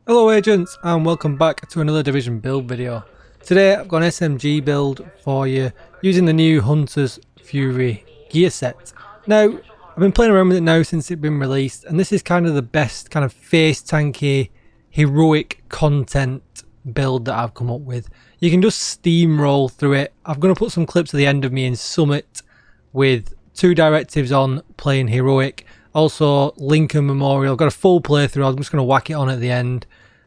Hello agents and welcome back to another Division build video. Today I've got an SMG build for you using the new Hunter's Fury gear set. Now I've been playing around with it now since it's been released, and this is kind of the best kind of face tanky heroic content build that I've come up with. You can just steamroll through it. I'm going to put some clips at the end of me in Summit with 2 directives on playing heroic. Also, Lincoln Memorial. I've got a full playthrough. I'm just going to whack it on at the end.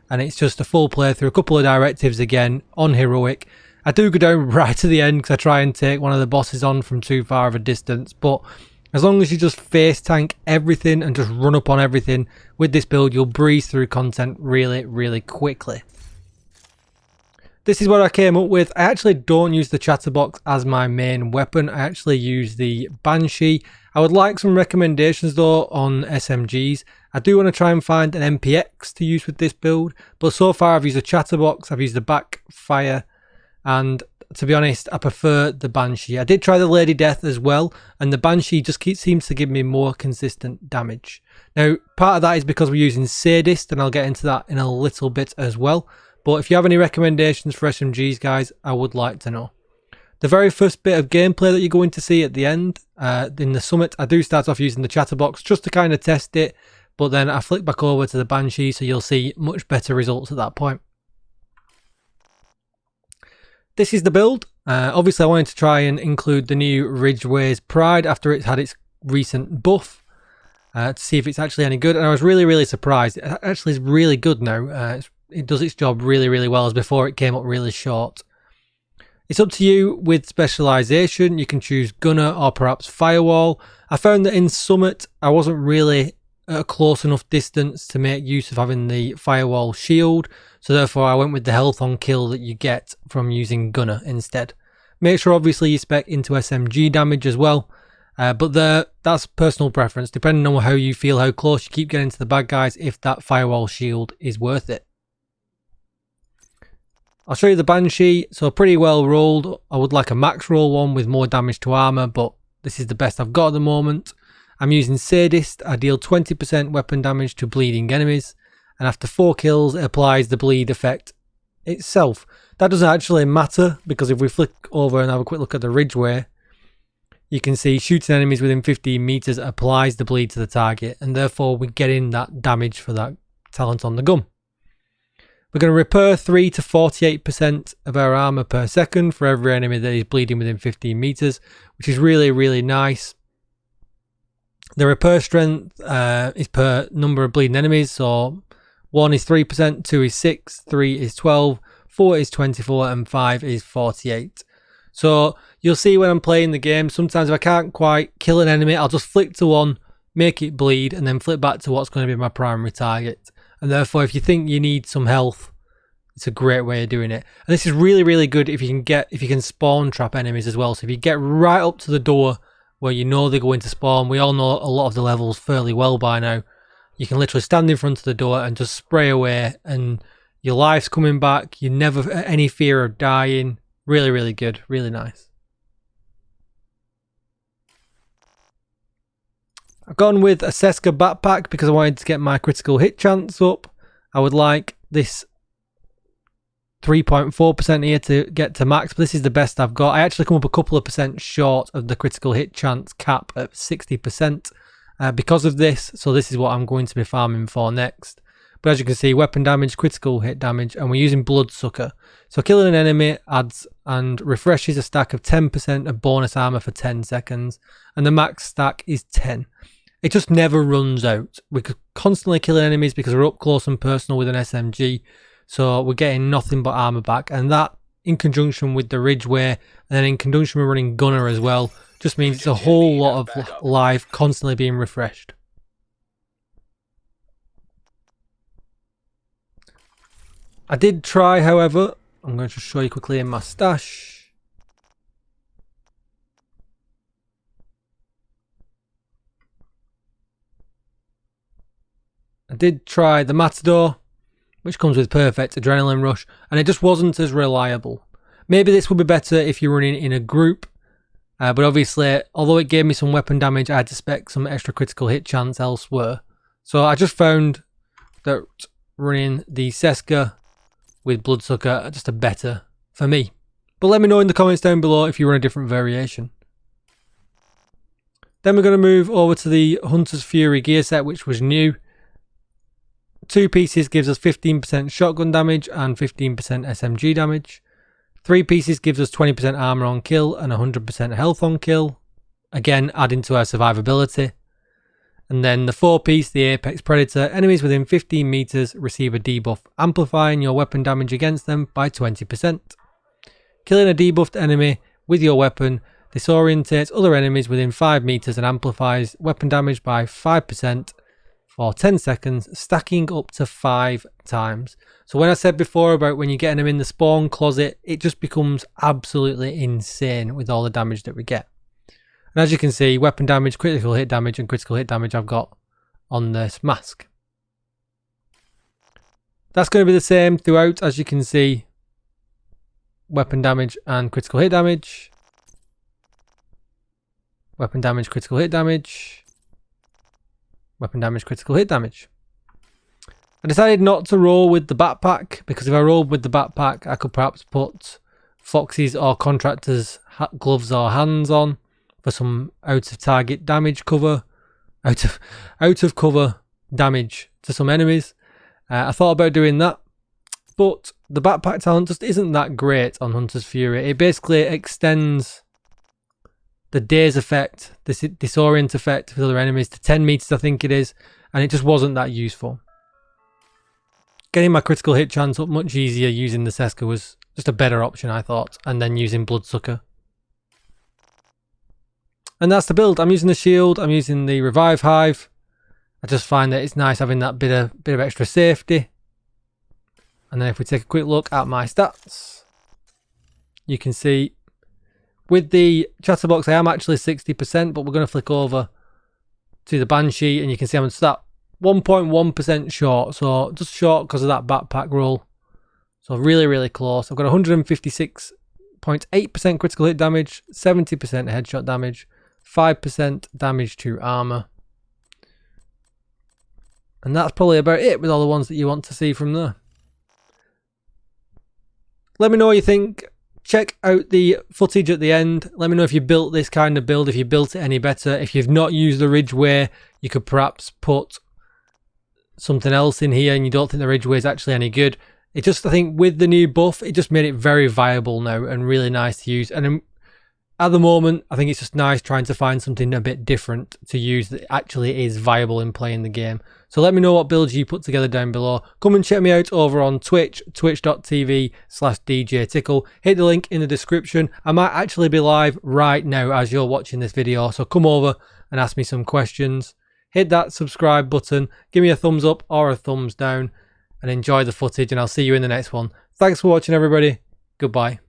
And it's just a full playthrough. A couple of directives again on heroic. I do go down right to the end because I try and take one of the bosses on from too far of a distance. But as long as you just face tank everything and just run up on everything with this build, you'll breeze through content really, really quickly. This is what I came up with. I actually don't use the chatterbox as my main weapon. I actually use the Banshee. I would like some recommendations though on SMGs. I do want to try and find an MPX to use with this build, but so far I've used a chatterbox, I've used the backfire, and to be honest, I prefer the Banshee. I did try the Lady Death as well, and the Banshee just seems to give me more consistent damage. Now, part of that is because we're using Sadist, and I'll get into that in a little bit as well. But if you have any recommendations for SMGs, guys, I would like to know. The very first bit of gameplay that you're going to see at the end, in the Summit, I do start off using the chatterbox just to kind of test it, but then I flick back over to the Banshee, so you'll see much better results at that point. This is the build. Obviously, I wanted to try and include the new Ridgeway'S Pride after it's had its recent buff, to see if it's actually any good, and I was really, really surprised. It actually is really good now. It does its job really, really well, as before it came up really short. It's up to you with Specialization. You can choose Gunner or perhaps Firewall. I found that in Summit, I wasn't really at a close enough distance to make use of having the Firewall shield, so therefore I went with the health on kill that you get from using Gunner instead. Make sure obviously you spec into SMG damage as well, but that's personal preference, depending on how you feel, how close you keep getting to the bad guys, if that Firewall shield is worth it. I'll show you the Banshee. So pretty well rolled. I would like a max roll one with more damage to armor, but this is the best I've got at the moment. I'm using Sadist. I deal 20% weapon damage to bleeding enemies, and after 4 kills it applies the bleed effect itself. That doesn't actually matter, because if we flick over and have a quick look at the Ridgeway, you can see shooting enemies within 15 meters applies the bleed to the target, and therefore we get in that damage for that talent on the gun. We're going to repair 3 to 48% of our armor per second for every enemy that is bleeding within 15 meters, which is really, really nice. The repair strength is per number of bleeding enemies, so 1 is 3%, 2 is 6, 3 is 12, 4 is 24, and 5 is 48. So you'll see when I'm playing the game, sometimes if I can't quite kill an enemy, I'll just flick to one, make it bleed, and then flip back to what's going to be my primary target. And therefore, if you think you need some health, it's a great way of doing it. And this is really, really good if you can spawn trap enemies as well. So if you get right up to the door where you know they're going to spawn, we all know a lot of the levels fairly well by now. You can literally stand in front of the door and just spray away, and your life's coming back. You never any fear of dying. Really, really good. Really nice. I've gone with a Seska backpack because I wanted to get my critical hit chance up. I would like this 3.4% here to get to max, but this is the best I've got. I actually come up a couple of percent short of the critical hit chance cap at 60% because of this, so this is what I'm going to be farming for next. But as you can see, weapon damage, critical hit damage, and we're using Bloodsucker. So killing an enemy adds and refreshes a stack of 10% of bonus armor for 10 seconds, and the max stack is 10. It just never runs out. We're constantly killing enemies because we're up close and personal with an SMG, so we're getting nothing but armor back, and that in conjunction with the Ridgeway, and then in conjunction with running Gunner as well, just means it's a whole lot of life constantly being refreshed. I did try, however, I'm going to show you quickly in my stash. I did try the Matador, which comes with perfect adrenaline rush, and it just wasn't as reliable. Maybe this would be better if you're running in a group, but obviously, although it gave me some weapon damage, I had to spec some extra critical hit chance elsewhere. So I just found that running the Seska with Bloodsucker just a better for me. But let me know in the comments down below if you run a different variation. Then we're going to move over to the Hunter's Fury gear set, which was new. 2 pieces gives us 15% shotgun damage and 15% SMG damage. 3 pieces gives us 20% armor on kill and 100% health on kill. Again, adding to our survivability. And then the 4 piece, the Apex Predator, enemies within 15 meters receive a debuff, amplifying your weapon damage against them by 20%. Killing a debuffed enemy with your weapon disorientates other enemies within 5 meters and amplifies weapon damage by 5% for 10 seconds, stacking up to 5 times. So when I said before about when you're getting them in the spawn closet, it just becomes absolutely insane with all the damage that we get. And as you can see, weapon damage, critical hit damage and critical hit damage I've got on this mask. That's going to be the same throughout, as you can see. Weapon damage and critical hit damage. Weapon damage, critical hit damage. Weapon damage, critical hit damage. I decided not to roll with the backpack, because if I rolled with the backpack, I could perhaps put Foxy's or Contractor's gloves or hands on for some out of target damage cover, out of cover damage to some enemies. I thought about doing that, but the backpack talent just isn't that great on Hunter's Fury. It basically extends the daze effect, the disorient effect with other enemies to 10 meters, I think it is, and it just wasn't that useful. Getting my critical hit chance up much easier using the Seska was just a better option, I thought, and then using Bloodsucker. And that's the build. I'm using the shield, I'm using the Revive Hive. I just find that it's nice having that bit of extra safety. And then if we take a quick look at my stats, you can see with the chatterbox I am actually 60%, but we're going to flick over to the Banshee and you can see I'm at 1.1% short, so just short because of that backpack roll. So really, really close. I've got 156.8% critical hit damage, 70% headshot damage, 5% damage to armor. And that's probably about it with all the ones that you want to see from there. Let me know what you think. Check out the footage at the end. Let me know if you built this kind of build, if you built it any better. If you've not used the Ridgeway, you could perhaps put something else in here and you don't think the Ridgeway is actually any good. It just, I think with the new buff, it just made it very viable now and really nice to use. And at the moment, I think it's just nice trying to find something a bit different to use that actually is viable in playing the game. So let me know what builds you put together down below. Come and check me out over on Twitch, twitch.tv/DJTICKLE. Hit the link in the description. I might actually be live right now as you're watching this video, so come over and ask me some questions. Hit that subscribe button, give me a thumbs up or a thumbs down, and enjoy the footage, and I'll see you in the next one. Thanks for watching, everybody. Goodbye.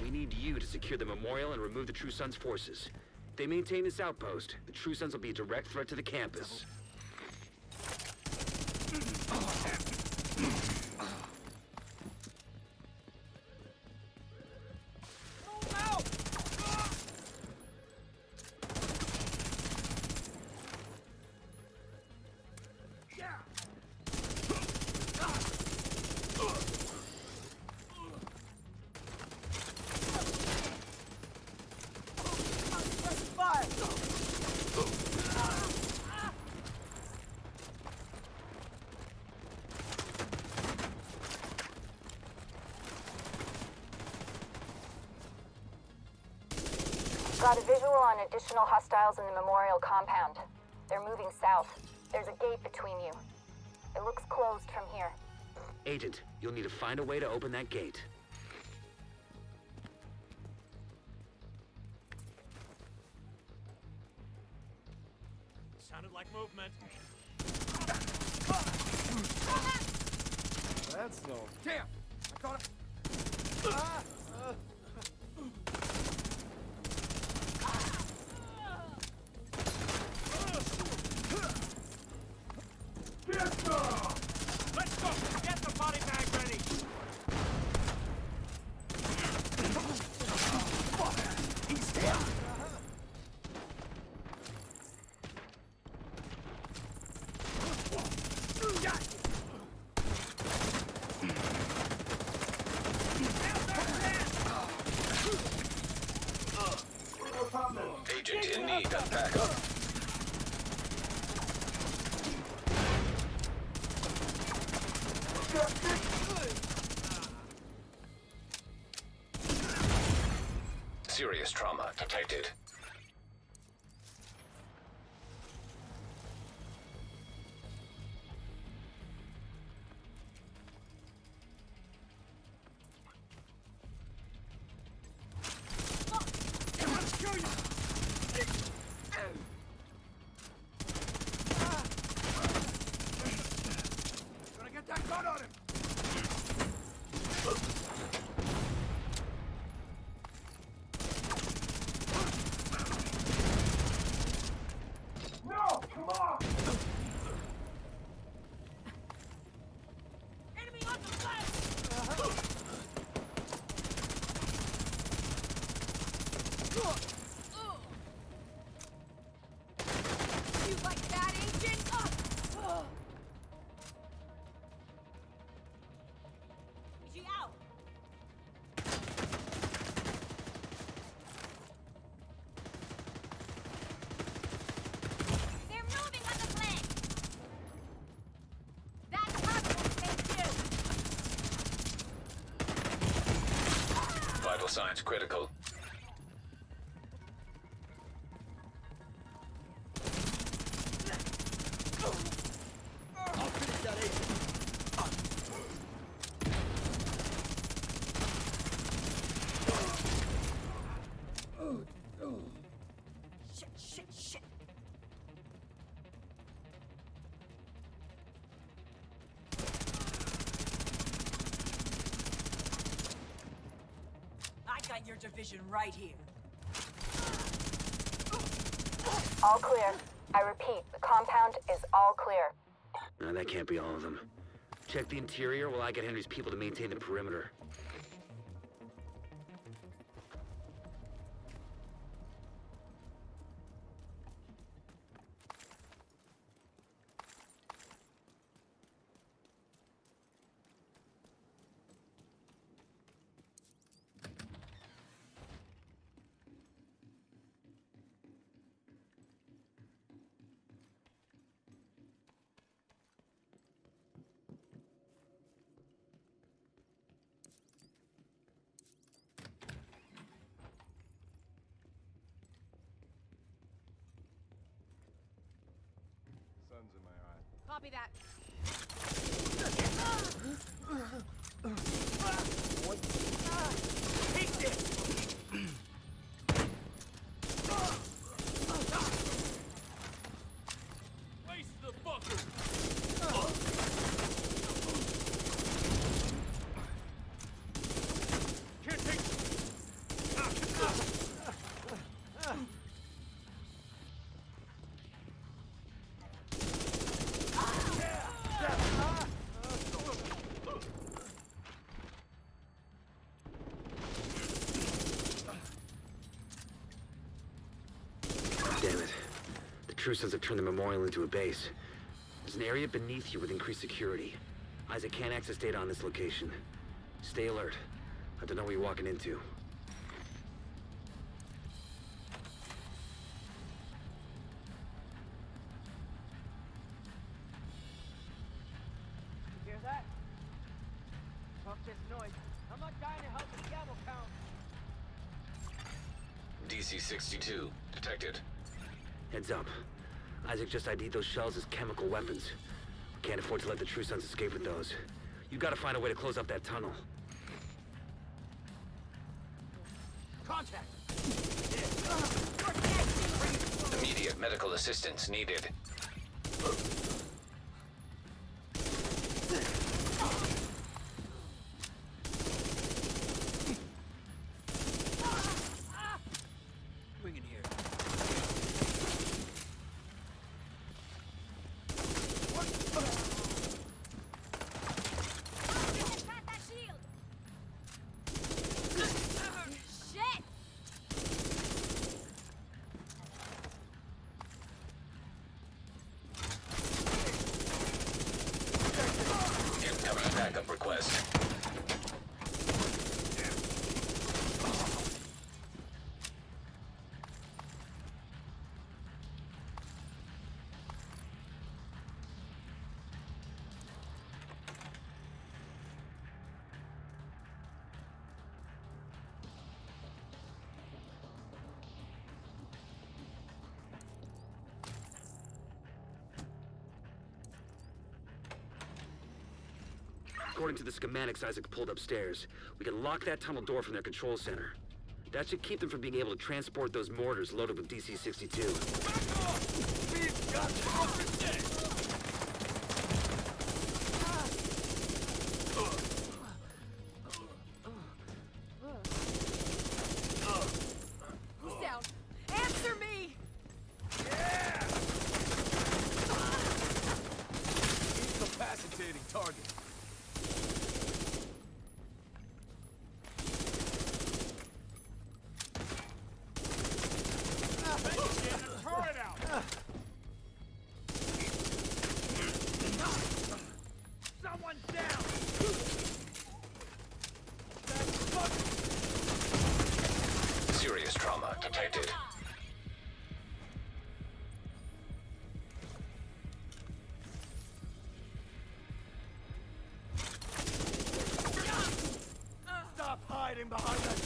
We need you to secure the memorial and remove the True Sons' forces. If they maintain this outpost, the True Sons will be a direct threat to the campus. Got a visual on additional hostiles in the memorial compound. They're moving south. There's a gate between you. It looks closed from here. Agent, you'll need to find a way to open that gate. Sounded like movement. That's no. Damn! I thought Let's go! Get the body bag ready! He's here! Agent in need of backup. Serious trauma detected. Gonna get that gun on him! No! Come on! Enemy on the flank! You like that, Agent? Is she out? They're moving on the flank! That's possible, thank you! Vital signs critical. I'll finish that agent. Shit. I got your division right here. All clear. I repeat, the compound is all clear. No, that can't be all of them. Check the interior while I get Henry's people to maintain the perimeter. Sun's in my eye. Copy that. Take this! Waste the fucker! Can't take... Damn it. The True Sons have turned the memorial into a base. There's an area beneath you with increased security. Isaac can't access data on this location. Stay alert. I don't know what you're walking into. You hear that? Fuck this noise. I'm not dying to help the ammo count. DC-62 detected. Heads up. Isaac just ID'd those shells as chemical weapons. We can't afford to let the True Sons escape with those. You gotta find a way to close up that tunnel. Contact! Immediate medical assistance needed. backup request. According to the schematics Isaac pulled upstairs, we can lock that tunnel door from their control center. That should keep them from being able to transport those mortars loaded with DC-62. We've got the Who's down? Answer me! incapacitating target. Turret out! Someone's down! Serious trauma detected. Stop hiding behind us!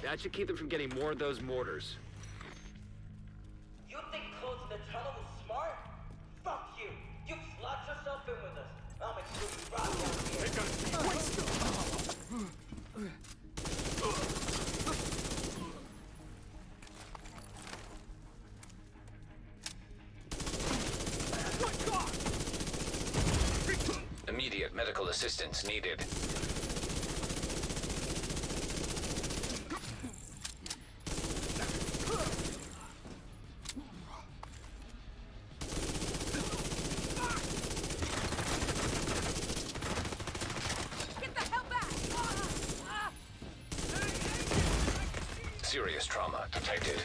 That should keep them from getting more of those mortars. You think closing the tunnel is smart? Fuck you! You slot yourself in with us. I'll make sure you rock down here. Immediate medical assistance needed. Get the hell back! Serious trauma detected.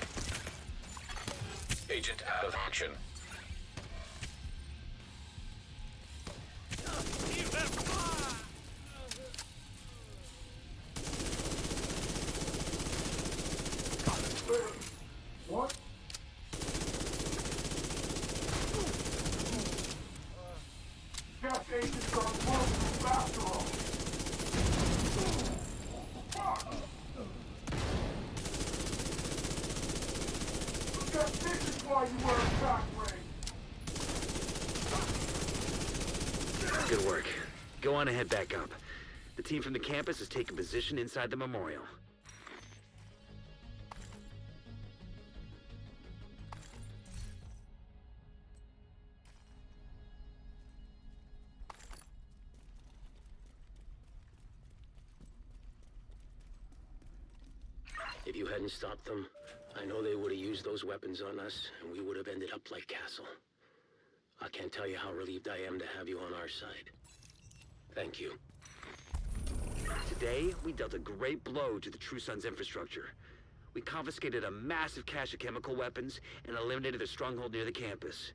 Agent out of action. What? Gas agents are close after all. Fuck! This is why you were attack range. Good work. Go on and head back up. The team from the campus has taken position inside the memorial. If you hadn't stopped them, I know they would have used those weapons on us, and we would have ended up like Castle. I can't tell you how relieved I am to have you on our side. Thank you. Today, we dealt a great blow to the True Sons' infrastructure. We confiscated a massive cache of chemical weapons and eliminated their stronghold near the campus.